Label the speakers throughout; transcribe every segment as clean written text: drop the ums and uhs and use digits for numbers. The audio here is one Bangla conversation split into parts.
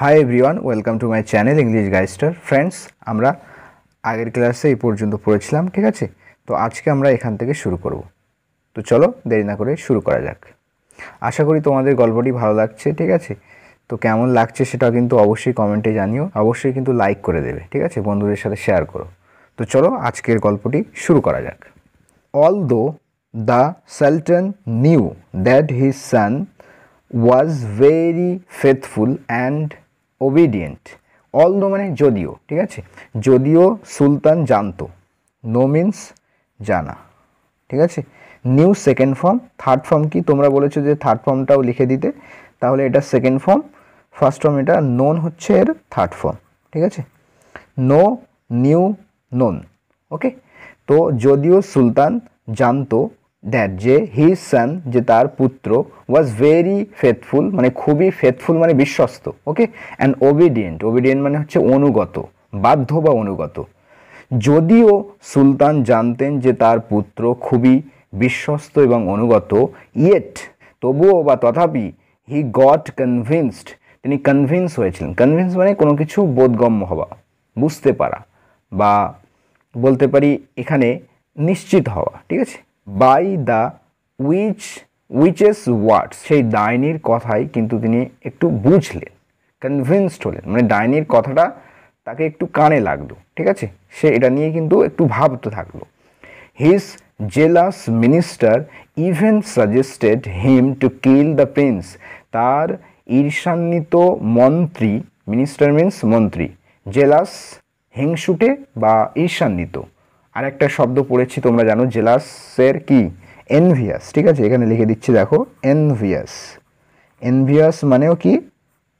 Speaker 1: High everyone, welcome to my channel English গাইস্টার। ফ্রেন্ডস, আমরা আগের ক্লাসে এই পর্যন্ত পড়েছিলাম, ঠিক আছে? তো আজকে আমরা এখান থেকে শুরু করব। তো চলো দেরি না করে শুরু করা যাক। আশা করি তোমাদের গল্পটি ভালো লাগছে, ঠিক আছে? তো কেমন লাগছে সেটাও কিন্তু অবশ্যই কমেন্টে জানিও। অবশ্যই কিন্তু লাইক করে দেবে, ঠিক আছে? বন্ধুদের সাথে শেয়ার করো। তো চলো আজকের গল্পটি শুরু করা যাক। Although the Sultan knew that his son was very faithful and obedient, although মানে যদিও, ঠিক আছে? যদিও সুলতান জানতো, নো মিন্স জানা, ঠিক আছে? New second form, third form কি তোমরা বলেছো যে থার্ড ফর্মটাও লিখে দিতে, তাহলে এটা সেকেন্ড ফর্ম, ফার্স্ট ফর্ম এটা নোন হচ্ছে এর থার্ড ফর্ম, ঠিক আছে? নো, নিউ, নোন, ওকে? তো যদিও সুলতান জানতো দ্যাট যে হিজ সান যে তার পুত্র ওয়াজ ভেরি ফেথফুল মানে খুবই ফেথফুল মানে বিশ্বস্ত, ওকে? অ্যান্ড ওবিডিয়েন্ট, ওবিডিয়েন্ট মানে হচ্ছে অনুগত, বাধ্য বা অনুগত। যদিও সুলতান জানতেন যে তার পুত্র খুবই বিশ্বস্ত এবং অনুগত, ইয়েট তবুও বা তথাপি হি গট কনভিন্সড, তিনি কনভিন্স হয়েছিলেন। কনভিন্স মানে কোনো কিছু বোধগম্য হওয়া, বুঝতে পারা, বা বলতে পারি এখানে নিশ্চিত হওয়া, ঠিক আছে? বাই দ্য উইচেস ওয়ার্ডস, সেই ডাইনির কথাই কিন্তু তিনি একটু বুঝলেন, কনভিন্সড হলেন, মানে ডাইনির কথাটা তাকে একটু কানে লাগলো, ঠিক আছে? সে এটা নিয়ে কিন্তু একটু ভাবতে থাকলো। His jealous minister even suggested him to kill the Prince, তার ঈর্ষান্বিত মন্ত্রী, মিনিস্টার মিন্স মন্ত্রী, জেলাস হিংসুটে বা ঈর্ষান্বিত। আর একটা শব্দ পড়েছি তোমরা জানো, জেলাসের কি এনভিয়াস, ঠিক আছে? এখানে লিখে দিচ্ছি, দেখো, এনভিয়াস। এনভিয়াস মানেও কি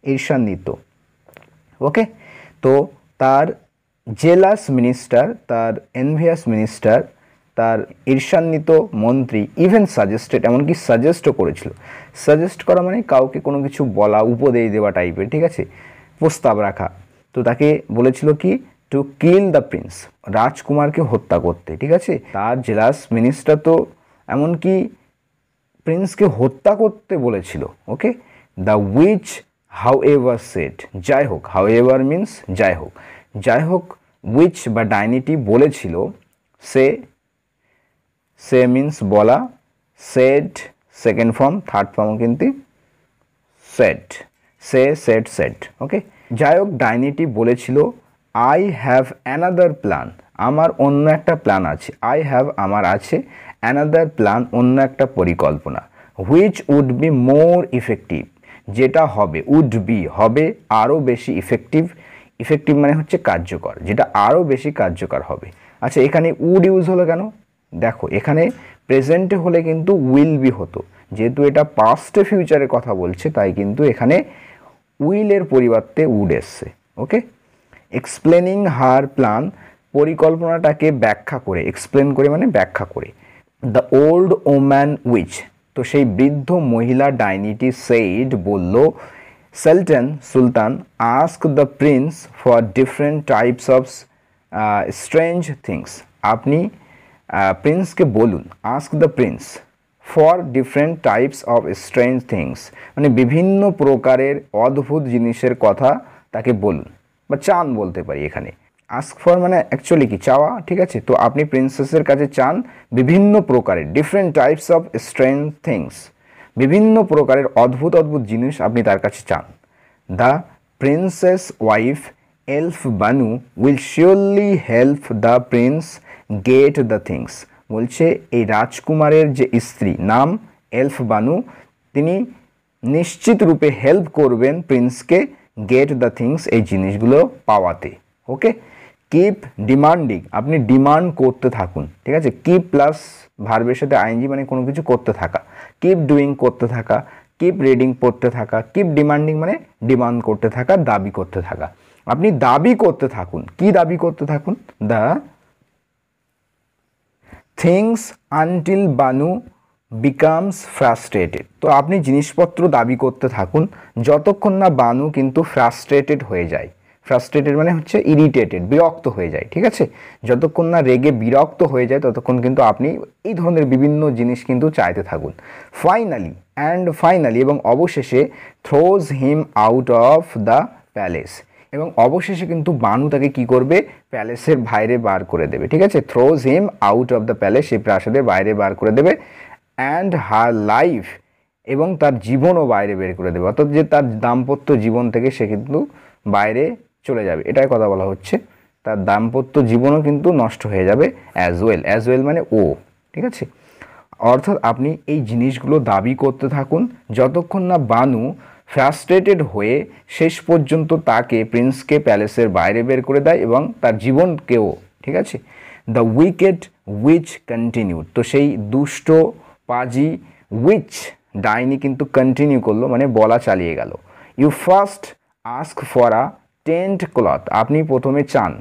Speaker 1: ঈর্ষান্বিত, ওকে? তো তার জেলাস মিনিস্টার, তার এনভিয়াস মিনিস্টার, তার ঈর্ষান্বিত মন্ত্রী ইভেন সাজেস্টেড, এমনকি সাজেস্টও করেছিল। সাজেস্ট করা মানে কাউকে কোনো কিছু বলা, উপদেশ দেওয়া টাইপের, ঠিক আছে? প্রস্তাব রাখা। তো তাকে বলেছিল কি টু কিল দ্য প্রিন্স, রাজকুমারকে হত্যা করতে, ঠিক আছে? তার জেলাস মিনিস্টার তো এমনকি প্রিন্সকে হত্যা করতে বলেছিল, ওকে? দ্য উইচ হাউএভার সেড, যাই হোক, হাউএভার মিন্স যাই হোক, যাই হোক, উইচ বা ডাইনিটি বলেছিল, সে মিন্স বলা, said second form, third form কিন্তু সেড, সেড, ওকে? যাই হোক, ডাইনিটি বলেছিল আই হ্যাভ অ্যানাদার প্ল্যান, আমার অন্য একটা প্ল্যান আছে। আই হ্যাভ আমার আছে, অ্যানাদার প্ল্যান অন্য একটা পরিকল্পনা, which would be more effective, যেটা হবে, উড বি হবে আরও বেশি ইফেক্টিভ, ইফেক্টিভ মানে হচ্ছে কার্যকর, যেটা আরও বেশি কার্যকর হবে। আচ্ছা, এখানে উড ইউজ হলো কেন? দেখো, এখানে প্রেজেন্টে হলে কিন্তু উইল বি হতো, যেহেতু এটা পাস্টে ফিউচারের কথা বলছে তাই কিন্তু এখানে উইলের পরিবর্তে উড এসছে, ওকে? এক্সপ্লেনিং হার প্ল্যান, পরিকল্পনাটাকে ব্যাখ্যা করে, এক্সপ্লেন করে মানে ব্যাখ্যা করে। দ্য ওল্ড ওম্যান উইচ, তো সেই বৃদ্ধ মহিলা ডাইনিটি সেইড বলল, sultan ask the prince for different types of strange things, আপনি প্রিন্সকে বলুন, ask the prince for different types of strange things মানে বিভিন্ন প্রকারের অদ্ভুত জিনিসের কথা তাকে বলুন, বা চান বলতে পারি এখানে। আস্ক ফর মানে অ্যাকচুয়ালি কি চাওয়া, ঠিক আছে? তো আপনি প্রিন্সেসের কাছে চান বিভিন্ন প্রকারের, different types of strange things, বিভিন্ন প্রকারের অদ্ভুত অদ্ভুত জিনিস আপনি তার কাছে চান। The princess wife elf Banu will surely help the Prince get the things, বলছে এই রাজকুমারের যে স্ত্রী, নাম এলফ বানু, তিনি নিশ্চিত রূপে হেল্প করবেন প্রিন্সকে গেট দ্য থিংস, এই জিনিসগুলো পাওয়াতে, ওকে? কিপ ডিমান্ডিং, আপনি ডিমান্ড করতে থাকুন, ঠিক আছে? কিপ প্লাস ভার্বের সাথে আইএনজি মানে কোনো কিছু করতে থাকা, কিপ ডুইং করতে থাকা, কিপ রিডিং পড়তে থাকা, কিপ ডিমান্ডিং মানে ডিমান্ড করতে থাকা, দাবি করতে থাকা। আপনি দাবি করতে থাকুন, কি দাবি করতে থাকুন? The things until Banu becomes frustrated, তো আপনি জিনিসপত্র দাবি করতে থাকুন যতক্ষণ না বানু কিন্তু ফ্রাস্ট্রেটেড হয়ে যায়। ফ্রাস্ট্রেটেড মানে হচ্ছে ইরিটেটেড, বিরক্ত হয়ে যায়, ঠিক আছে? যতক্ষণ না রেগে বিরক্ত হয়ে যায় ততক্ষণ কিন্তু আপনি এই ধরনের বিভিন্ন জিনিস কিন্তু চাইতে থাকুন। ফাইনালি এবং অবশেষে throws him out of the palace. এবং অবশেষে কিন্তু বানু তাকে কি করবে, প্যালেসের বাইরে বার করে দেবে, ঠিক আছে, throws him out of the palace, সেই প্রাসাদের বাইরে বার করে দেবে, অ্যান্ড হার লাইফ, এবং তার জীবনও বাইরে বের করে দেবে, অর্থাৎ যে তার দাম্পত্য জীবন থেকে সে কিন্তু বাইরে চলে যাবে, এটাই কথা বলা হচ্ছে, তার দাম্পত্য জীবনও কিন্তু নষ্ট হয়ে যাবে অ্যাজ ওয়েল মানে ও, ঠিক আছে। অর্থাৎ আপনি এই জিনিসগুলো দাবি করতে থাকুন যতক্ষণ না বানু ফ্রাস্ট্রেটেড হয়ে শেষ পর্যন্ত তাকে প্রিন্সকে প্যালেসের বাইরে বের করে দেয় এবং তার জীবনকেও, ঠিক আছে। দ্য উইকেড উইচ কন্টিনিউড, তো সেই দুষ্ট পাজি উইচ ডাইনি কিন্তু কন্টিনিউ করলো, মানে বলা চালিয়ে গেল। You first ask for a tent cloth, আপনি প্রথমে চান,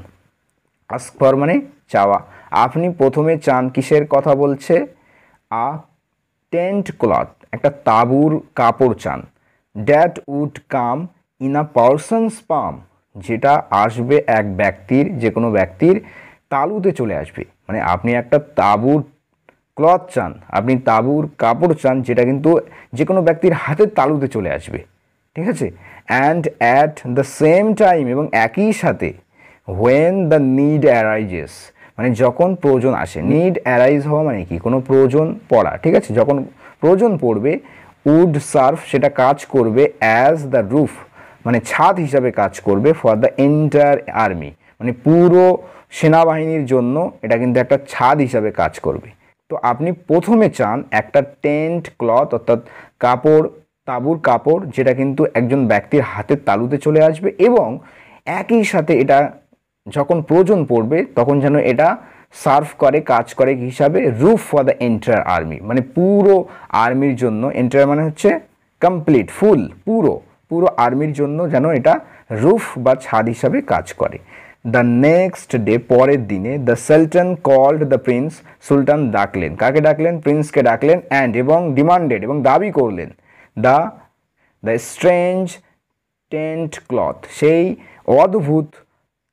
Speaker 1: আস্ক ফর মানে চাওয়া, আপনি প্রথমে চান কিসের কথা বলছে, আ টেন্ট ক্লথ, একটা তাঁবুর কাপড় চান, that would come in a person's palm, যেটা আসবে এক ব্যক্তির, যে কোনো ব্যক্তির তালুতে চলে আসবে, মানে আপনি একটা তাঁবুর ক্লথ চান, আপনি তাঁবুর কাপড় চান, যেটা কিন্তু যে কোনো ব্যক্তির হাতের তালুতে চলে আসবে, ঠিক আছে। And at the same time, এবং একই সাথে, হোয়েন দ্য নিড অ্যারাইজেস, মানে যখন প্রয়োজন আসে, নিড অ্যারাইজ হওয়া মানে কি, কোনো প্রয়োজন পড়া, ঠিক আছে, যখন প্রয়োজন পড়বে, উড সার্ভ, সেটা কাজ করবে, অ্যাজ দ্য রুফ, মানে ছাদ হিসাবে কাজ করবে, ফর দ্য এন্টায়ার আর্মি, মানে পুরো সেনাবাহিনীর জন্য এটা কিন্তু একটা ছাদ হিসাবে কাজ করবে। তো আপনি প্রথমে চান একটা টেন্ট ক্লথ, অর্থাৎ কাপড়, তাঁবুর কাপড়, যেটা কিন্তু একজন ব্যক্তির হাতের তালুতে চলে আসবে, এবং একই সাথে এটা যখন প্রয়োজন পড়বে তখন যেন এটা সার্ভ করে, কাজ করে হিসাবে, roof for the entire army, মানে পুরো আর্মির জন্য, এন্টায়ার মানে হচ্ছে কমপ্লিট, ফুল, পুরো আর্মির জন্য যেন এটা রুফ বা ছাদ হিসাবে কাজ করে। দ্য নেক্সট ডে, পরের দিনে, the sultan called the prince, সুলতান ডাকলেন, কাকে ডাকলেন, প্রিন্সকে ডাকলেন, অ্যান্ড, এবং ডিমান্ডেড, এবং দাবি করলেন, দ্য স্ট্রেঞ্জ টেন্ট ক্লথ, সেই অদ্ভুত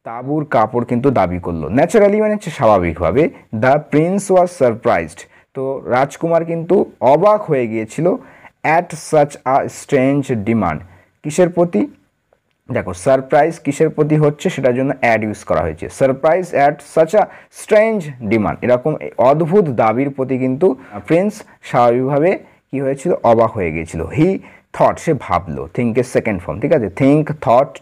Speaker 1: তাঁবুর কাপড় কিন্তু দাবি করলো। ন্যাচারালি মানে হচ্ছে স্বাভাবিকভাবে। দ্য প্রিন্স ওয়াজ সারপ্রাইজড, তো রাজকুমার কিন্তু অবাক হয়ে গিয়েছিল, at such a strange demand, কিসের প্রতি, দেখো সারপ্রাইজ কিসের প্রতি হচ্ছে সেটার জন্য অ্যাড ইউজ করা হয়েছে, surprise at such a strange demand, এরকম অদ্ভুত দাবির প্রতি কিন্তু প্রিন্স স্বাভাবিকভাবে কি হয়েছিল, অবাক হয়ে গিয়েছিল। হি থট, সে ভাবলো, থিঙ্কের সেকেন্ড ফর্ম, ঠিক আছে, থিঙ্ক,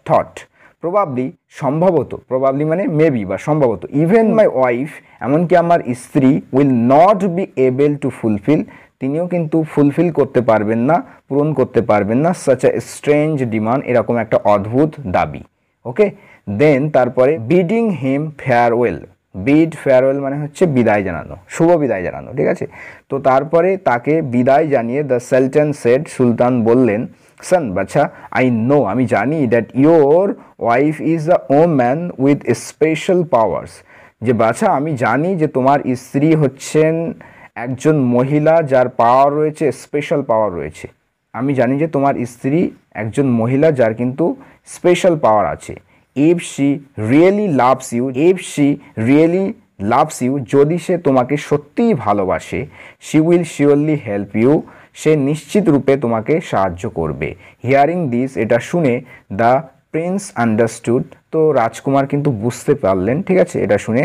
Speaker 1: থট, প্রবাবলি, সম্ভবত, প্রবাবলি মানে মেবি বা সম্ভবত, ইভেন মাই ওয়াইফ, এমনকি আমার স্ত্রী, will not be able to fulfil, তিনিও কিন্তু ফুলফিল করতে পারবেন না, পূরণ করতে পারবেন না, সাচ এ স্ট্রেঞ্জ ডিমান্ড, এরকম একটা অদ্ভুত দাবি। ওকে, দেন তারপরে বিডিং হিম ফেয়ারওয়েল, বিড ফেয়ারওয়েল মানে হচ্ছে বিদায় জানানো, শুভ বিদায় জানানো, ঠিক আছে। তো তারপরে তাকে বিদায় জানিয়ে দ্য সুলতান সেড, সুলতান বললেন, সন, বাচ্চা, আই নো, আমি জানি, that your wife is a woman with special powers, যে বাচ্চা আমি জানি যে তোমার স্ত্রী হচ্ছেন একজন মহিলা যার পাওয়ার রয়েছে, স্পেশাল পাওয়ার রয়েছে, আমি জানি যে তোমার স্ত্রী একজন মহিলা যার কিন্তু স্পেশাল পাওয়ার আছে। If she really loves you, যদি সে তোমাকে সত্যিই ভালোবাসে, she will surely help you, সে নিশ্চিত রূপে তোমাকে সাহায্য করবে। হিয়ারিং দিস, এটা শুনে দ্য প্রিন্স আন্ডারস্টুড, তো রাজকুমার কিন্তু বুঝতে পারলেন, ঠিক আছে, এটা শুনে,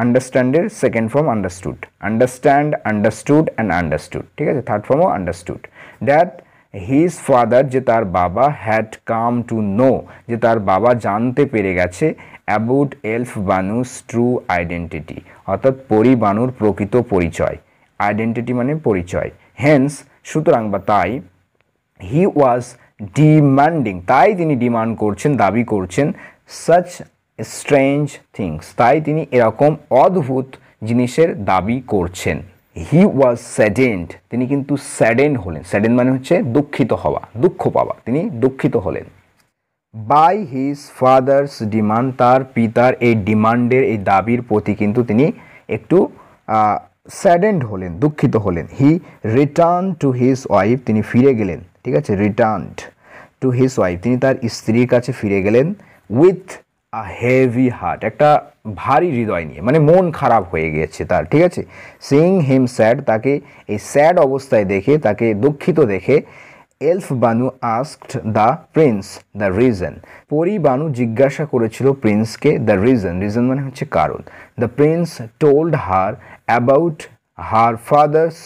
Speaker 1: আন্ডারস্ট্যান্ডের second form understood, understand, understood and understood, ঠিক আছে, থার্ড ফর্মও আন্ডারস্টুড, দ্যাট হিজ ফাদার, যে তার বাবা, হ্যাড কাম টু নো, যে তার বাবা জানতে পেরে গেছে, অ্যাবাউট এলফ বানুস ট্রু আইডেন্টিটি, অর্থাৎ পরি বানুর প্রকৃত পরিচয়, আইডেন্টিটি মানে পরিচয়, হেন্স, সুতরাং বা তাই, হি ওয়াজ ডিমান্ডিং, তাই তিনি ডিমান্ড করছেন, দাবি করছেন, সাচ স্ট্রেঞ্জ থিংস, তাই তিনি এরকম অদ্ভুত জিনিসের দাবি করছেন। হি ওয়াজ স্যাডেন্ড, তিনি কিন্তু স্যাডেন্ড হলেন, স্যাডেন্ড মানে হচ্ছে দুঃখিত হওয়া, দুঃখ পাওয়া, তিনি দুঃখিত হলেন। বাই হিজ ফাদার্স ডিমান্ড, তার পিতার এই ডিমান্ডের, এই দাবির প্রতি কিন্তু তিনি একটু স্যাডেন্ড হলেন, দুঃখিত হলেন। He return to his wife, তিনি ফিরে গেলেন, ঠিক আছে, রিটার্নড টু হিজ ওয়াইফ, তিনি তার স্ত্রীর কাছে ফিরে গেলেন, উইথ আ হেভি হার্ট, একটা ভারী হৃদয় নিয়ে, মানে মন খারাপ হয়ে গিয়েছে তার, ঠিক আছে। সিইং হিম স্যাড, তাকে এই স্যাড অবস্থায় দেখে, তাকে দুঃখিত দেখে, elf Banu asked the Prince the reason. পরি বানু জিজ্ঞাসা করেছিল প্রিন্সকে দ্য রিজন, রিজন মানে হচ্ছে কারণ। The Prince told her about her father's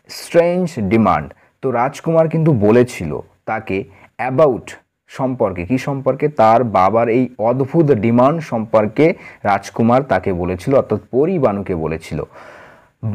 Speaker 1: strange demand. তো রাজকুমার কিন্তু বলেছিল তাকে অ্যাবাউট সম্পর্কে, কি সম্পর্কে, তার বাবার এই অদ্ভুত ডিমান্ড সম্পর্কে রাজকুমার তাকে বলেছিল, অর্থাৎ পরি বানুকে বলেছিল।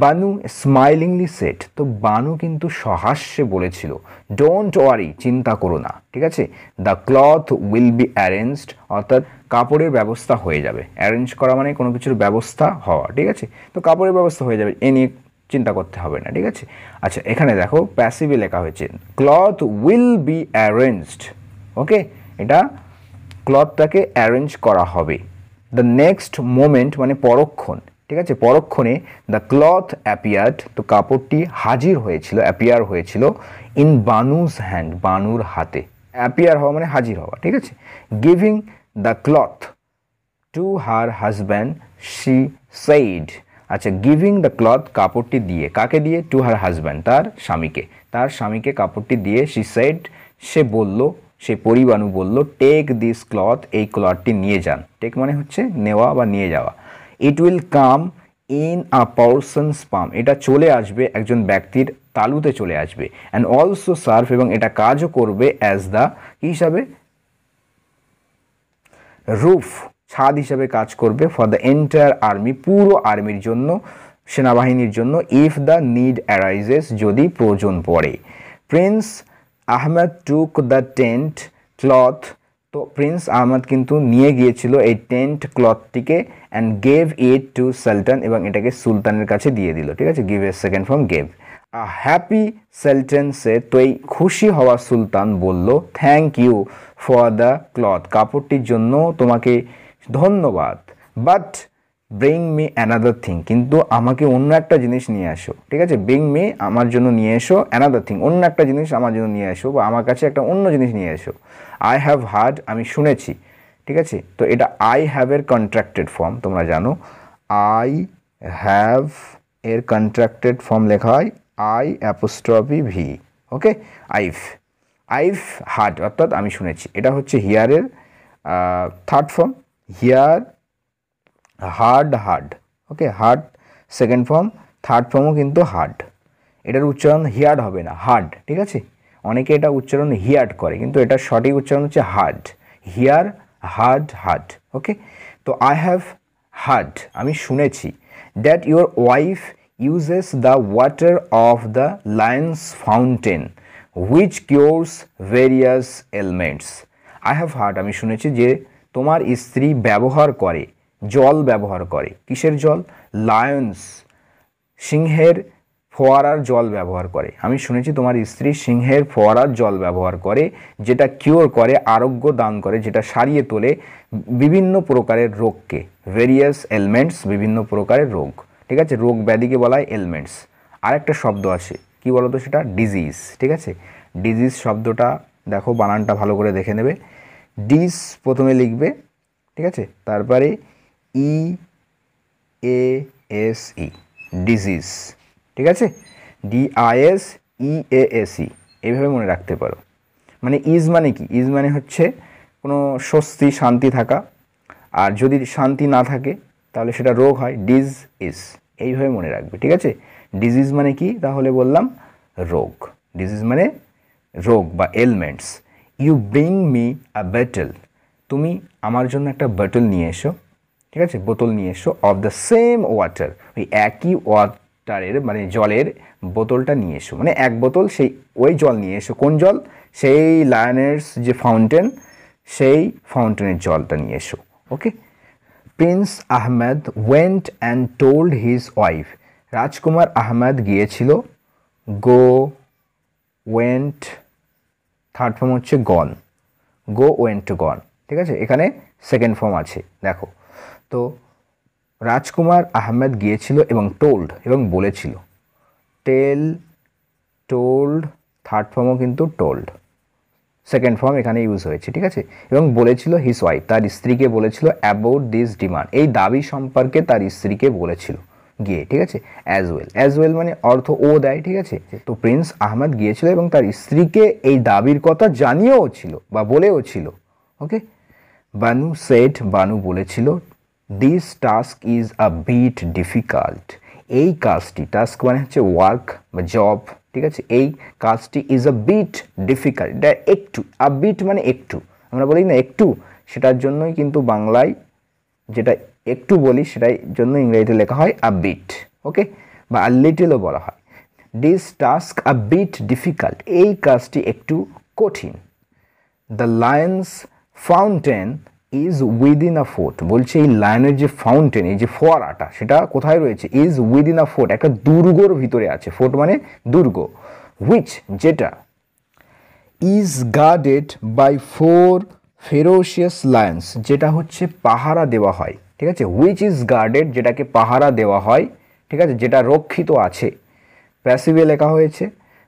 Speaker 1: বানু স্মাইলিংলি সেট, তো বানু কিন্তু সহাস্যে বলেছিল ডোন্ট ওয়ারি, চিন্তা করো না, ঠিক আছে। The cloth will be arranged, অর্থাৎ কাপড়ের ব্যবস্থা হয়ে যাবে। অ্যারেঞ্জ করা মানে কোনো কিছুর ব্যবস্থা হওয়া, ঠিক আছে। তো কাপড়ের ব্যবস্থা হয়ে যাবে, এ নিয়ে চিন্তা করতে হবে না, ঠিক আছে। আচ্ছা, এখানে দেখো প্যাসিভে লেখা হয়েছে ক্লথ উইল বি অ্যারেঞ্জড, ওকে, এটা ক্লথটাকে অ্যারেঞ্জ করা হবে। দ্য নেক্সট মোমেন্ট মানে পরক্ষণ, ঠিক আছে, পরক্ষণে দ্য ক্লথ অ্যাপিয়ার্ড, তো কাপড়টি হাজির হয়েছিল, অ্যাপিয়ার হয়েছিল ইন বানুস হ্যান্ড, বানুর হাতে। অ্যাপিয়ার হওয়া মানে হাজির হওয়া, ঠিক আছে। Giving the cloth to her husband she said, আচ্ছা, গিভিং দ্য ক্লথ কাপড়টি দিয়ে, কাকে দিয়ে, টু হার হাজব্যান্ড তার স্বামীকে, তার স্বামীকে কাপড়টি দিয়ে শি সেইড সে বলল, সে পরিবানু বলল টেক দিস ক্লথ, এই ক্লথটি নিয়ে যান। টেক মানে হচ্ছে নেওয়া বা নিয়ে যাওয়া। It will come in a person's palm, এটা চলে আসবে একজন ব্যক্তির তালুতে চলে আসবে। অ্যান্ড অলসো সার্ভ, এবং এটা কাজও করবে অ্যাজ দ্য, কী হিসাবে, রুফ, ছাদ হিসাবে কাজ করবে, ফর দ্য এন্টায়ার আর্মি, পুরো আর্মির জন্য, সেনাবাহিনীর জন্য। ইফ দ্য নিড অ্যারাইজেস, যদি প্রয়োজন পড়ে। Prince Ahmed took the tent cloth, তো প্রিন্স আহমেদ কিন্তু নিয়ে গিয়েছিল এই টেন্ট ক্লথটিকে, and gave it to sultan, এবং এটাকে সুলতানের কাছে দিয়ে দিল, ঠিক আছে। গিভ এর second form gave. A happy sultan said, তো এই খুশি হওয়া সুলতান বলল thank you for the cloth, কাপড়টির জন্য তোমাকে ধন্যবাদ। But bring me another thing, কিন্তু আমাকে অন্য একটা জিনিস নিয়ে আসো, ঠিক আছে। ব্রিং মি আমার জন্য নিয়ে এসো, অ্যানাদার থিং অন্য একটা জিনিস আমার জন্য নিয়ে এসো, বা আমার কাছে একটা অন্য জিনিস নিয়ে এসো। আই হ্যাভ হার্ড, আমি শুনেছি, ঠিক আছে। তো এটা আই হ্যাভ এর কন্ট্রাক্টেড ফর্ম, তোমরা জানো আই হ্যাভ এর কন্ট্রাক্টেড ফর্ম লেখা হয় I apostrophe V, okay. I've heard অর্থাৎ আমি শুনেছি, এটা হচ্ছে হিয়ারের third form. Hear heard, okay, heard second form, third ফর্মও কিন্তু হার্ড। এটার উচ্চারণ হিয়ার্ড হবে না, হার্ড, ঠিক আছে। অনেকে এটা উচ্চারণ হিয়ার্ড করে, কিন্তু এটার সঠিক উচ্চারণ হচ্ছে হার্ড। হিয়ার হার্ড, ওকে। তো আই হ্যাভ হার্ড, আমি শুনেছি, that your wife uses the water of the lions fountain which cures various ailments. I have heard, আমি শুনেছি যে তোমার স্ত্রী ব্যবহার করে, জল ব্যবহার করে, কিসের জল, লায়ন্স, সিংহের ফোয়ারার জল ব্যবহার করে। আমি শুনেছি তোমার স্ত্রী সিংহের ফোয়ারার জল ব্যবহার করে, যেটা কিওর করে, আরোগ্য দান করে, যেটা সারিয়ে তোলে বিভিন্ন প্রকারের রোগকে। ভেরিয়াস এলমেন্টস, বিভিন্ন প্রকারের রোগ, ঠিক আছে। রোগ ব্যাধিকে বলা হয় এলমেন্টস। আরেকটা শব্দ আছে, কি বলতো সেটা, ডিজিজ, ঠিক আছে। ডিজিজ শব্দটা দেখো, বানানটা ভালো করে দেখে নেবে। ডিস প্রথমে লিখবে, ঠিক আছে, তারপরে EASE, ডিজিজ, ঠিক আছে। DISEASE, এইভাবে মনে রাখতে পারো। মানে ইজ মানে কি, ইজ মানে হচ্ছে কোনো স্বস্তি, শান্তি থাকা, আর যদি শান্তি না থাকে তাহলে সেটা রোগ হয়, ডিজ ইজ, এইভাবে মনে রাখবে, ঠিক আছে। ডিজিজ মানে কি, তাহলে বললাম রোগ, ডিজিজ মানে রোগ বা ailments. You bring me a bottle, তুমি আমার জন্য একটা বটল নিয়ে এসো, ঠিক আছে, বোতল নিয়ে এসো। অফ দ্য সেম ওয়াটার, ওই একই ওয়াটারের মানে জলের বোতলটা নিয়ে এসো, মানে এক বোতল সেই ওই জল নিয়ে এসো। কোন জল, সেই লায়নের যে ফাউন্টেন, সেই ফাউন্টেনের জলটা নিয়ে এসো, okay. Prince Ahmed went and told his wife, রাজকুমার আহমেদ গিয়েছিল, ওয়েন্ট থার্ড ফর্ম হচ্ছে গন, ওয়েন্ট গন, ঠিক আছে। এখানে সেকেন্ড ফর্ম আছে, দেখো। তো রাজকুমার আহমেদ গিয়েছিল এবং টোল্ড এবং বলেছিল, টোল্ড থার্ড ফর্মও কিন্তু টোল্ড, সেকেন্ড ফর্ম এখানে ইউজ হয়েছে, ঠিক আছে। এবং বলেছিল হিজ ওয়াইফ, তার স্ত্রীকে বলেছিল অ্যাবাউট দিস ডিমান্ড, এই দাবি সম্পর্কে তার স্ত্রীকে বলেছিল, গিয়ে, ঠিক আছে। অ্যাজ ওয়েল মানে অর্থ ও দেয়, ঠিক আছে। তো প্রিন্স আহমেদ গিয়েছিল এবং তার স্ত্রীকে এই দাবির কথা জানিয়েও ছিল বা বলেও ছিল। ওকে, বানু সেড, বানু বলেছিল, this task is a bit difficult. এই কাজটি, টাস্ক মানে হচ্ছে ওয়ার্ক বা জব, ঠিক আছে। এই কাজটি ইজ আ বিট ডিফিকাল্ট, এটা একটু, আ বিট মানে একটু, আমরা বলি না একটু, সেটার জন্যই কিন্তু বাংলায় যেটা একটু বলি সেটাই জন্য ইংরেজিতে লেখা হয় আ বিট, ওকে, বা আ লিটলও বলা হয়। This task a bit difficult, এই কাজটি একটু কঠিন। The lions fountain is within a fort, বলছে এই লায়নের যে ফাউন্টেন, এই যে ফোয়ারাটা, সেটা কোথায় রয়েছে? ইজ উইদিন আ ফোর্ট, একটা দুর্গর ভিতরে আছে। ফোর্ট মানে দুর্গ। হুইচ, যেটা, ইজ গার্ডেড বাই 4 ফেরোশিয়াস লায়ন্স, যেটা হচ্ছে পাহারা দেওয়া হয়, ঠিক আছে। হুইচ ইজ গার্ডেড, যেটাকে পাহারা দেওয়া হয়, ঠিক আছে, যেটা রক্ষিত আছে। প্যাসিভে লেখা হয়েছে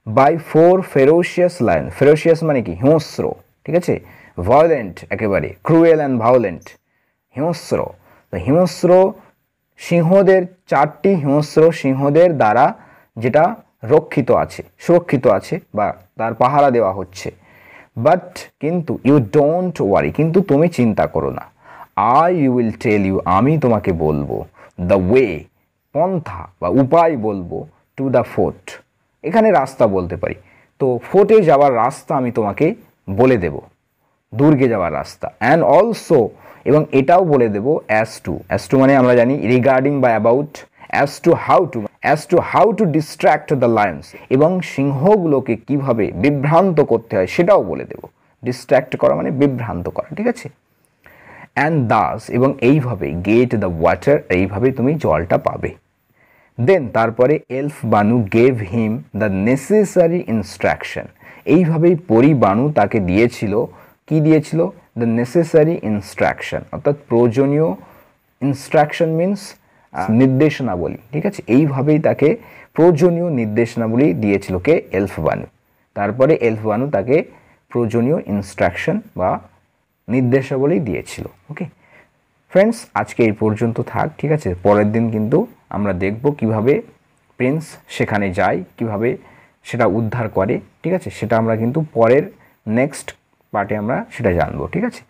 Speaker 1: বাই 4 ফেরোশিয়াস লায়ন। ফেরোশিয়াস মানে কি? হিংস্র, ঠিক আছে। ভায়োলেন্ট, একেবারে ক্রুয়েল অ্যান্ড ভায়োলেন্ট, হিংস্র। তো হিংস্র সিংহদের, 4টি হিংস্র সিংহদের দ্বারা যেটা রক্ষিত আছে, সুরক্ষিত আছে, বা তার পাহারা দেওয়া হচ্ছে। বাট, কিন্তু, ইউ ডোন্ট ওয়ারি, কিন্তু তুমি চিন্তা করো না। ইউ উইল টেল ইউ, আমি তোমাকে বলবো, দ্য ওয়ে, পন্থা বা উপায় বলবো, টু দ্য ফোর্ট, এখানে রাস্তা বলতে পারি। তো ফোর্টে যাওয়ার রাস্তা আমি তোমাকে বলে দেব, দুর্গে যাওয়ার রাস্তা। অ্যান্ড অলসো, এবং এটাও বলে দেব, অ্যাজ টু মানে আমরা জানি রিগার্ডিং বা about, as to how to distract the Lions, এবং সিংহগুলোকে কিভাবে বিভ্রান্ত করতে হয় সেটাও বলে দেব। ডিস্ট্র্যাক্ট করা মানে বিভ্রান্ত করা, ঠিক আছে। অ্যান্ড দাস, এবং এইভাবে, গেট দ্য ওয়াটার, এইভাবে তুমি জলটা পাবে। দেন, তারপরে elf Banu gave him the necessary instruction, এইভাবেই পরি বানু তাকে দিয়েছিল, কি দিয়েছিল? দ্য নেসেসারি ইনস্ট্রাকশন, অর্থাৎ প্রয়োজনীয়, ইনস্ট্রাকশন মিন্স নির্দেশনাবলী, ঠিক আছে। এইভাবেই তাকে প্রয়োজনীয় নির্দেশনাবলী দিয়েছিল কে? এলফ বানু। তারপরে এলফ বানু তাকে প্রয়োজনীয় ইনস্ট্রাকশন বা নির্দেশাবলী দিয়েছিল। ওকে ফ্রেন্ডস, আজকে এই পর্যন্ত থাক, ঠিক আছে। পরের দিন কিন্তু আমরা দেখব কিভাবে প্রিন্স সেখানে যায়, কিভাবে সেটা উদ্ধার করে, ঠিক আছে। সেটা আমরা কিন্তু পরের নেক্সট পার্টে আমরা সেটা জানবো, ঠিক আছে।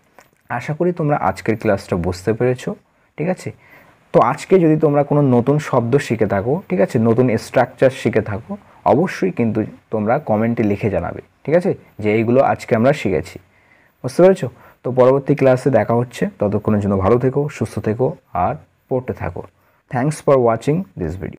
Speaker 1: আশা করি তোমরা আজকের ক্লাসটা বুঝতে পেরেছো, ঠিক আছে। তো আজকে যদি তোমরা কোনো নতুন শব্দ শিখে থাকো, ঠিক আছে, নতুন স্ট্রাকচার শিখে থাকো, অবশ্যই কিন্তু তোমরা কমেন্টে লিখে জানাবে, ঠিক আছে, যে এইগুলো আজকে আমরা শিখেছি। বুঝতে পেরেছো? তো পরবর্তী ক্লাসে দেখা হচ্ছে, ততক্ষণের জন্য ভালো থেকো, সুস্থ থেকো আর পড়তে থাকো। Thanks for watching this video.